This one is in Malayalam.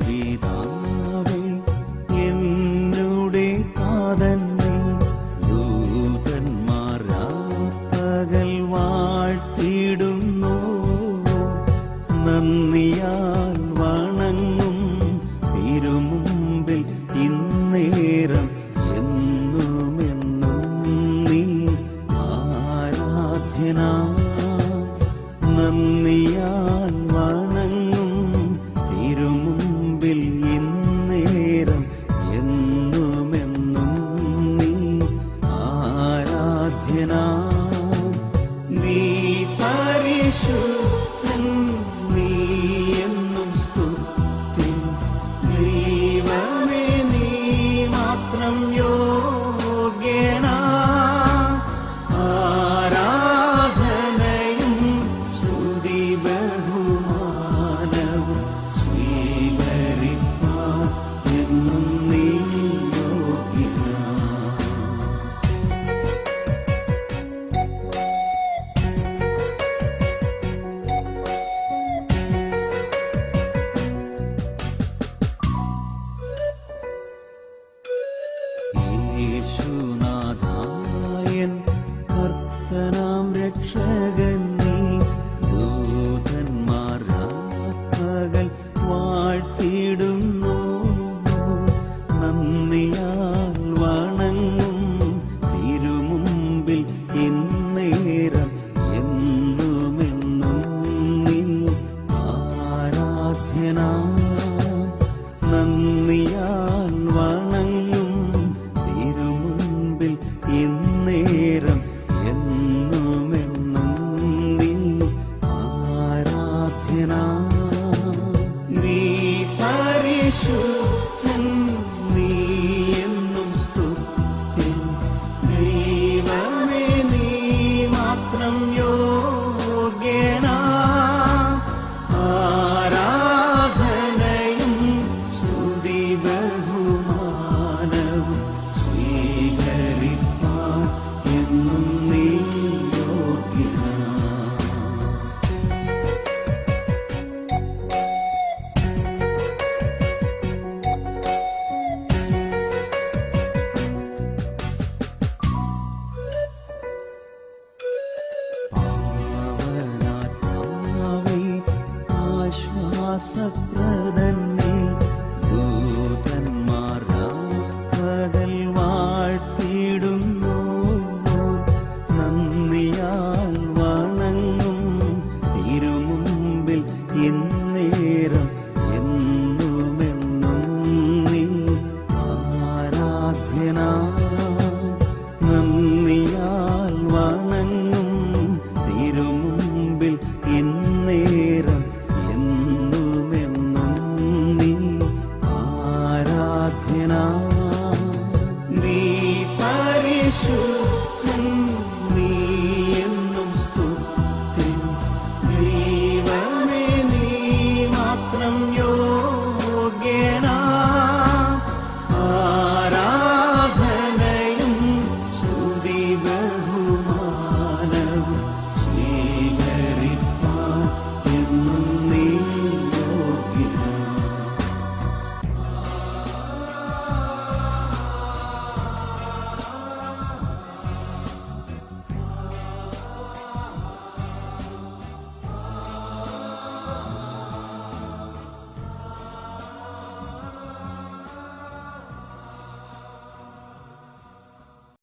ദൈവപിതാവേ എന്നുടെ താതന്നേ ദൂതന്മാരാപ്പകൽ വാഴ്ത്തിടുന്നു നന്ദിയാൽ വണങ്ങും തിരുമുമ്പിൽ ഇന്നേരം എന്നുമെന്നും നീ ആരാധ്യനാ നന്ദിയാൽ വണങ്ങും തിരുമുമ്പിൽ ഇന്നേരം എന്നുമെന്നും നീ ആരാധ്യനാ നീ പരിശുദ്ധൻ നീ എന്നും സ്തുത്യൻ ദൈവമേ നീ മാത്രം യോഗ്യനാ ആരാധനയും സ്തുതി ബഹുമാനവും സ്വീകരിപ്പാൻ എന്നും നീ യോഗ്യനാ യേശുനാഥായൻ കർത്തനാം രക്ഷകൻ നീ ദൂതന്മാരാപ്പകൽ വാഴ്ത്തിടുന്നു നന്ദിയാൽ വണങ്ങും തിരുമുമ്പിൽ ഇന്നേരം എന്നുമെന്നും നീ ആരാധ്യനാ നന്ദിയാൽ വണങ്ങും തിരുമുമ്പിൽ ഇന്നേരം എന്നുമെന്നും നീ ആരാധ്യനാ നീ പരിശുദ്ധ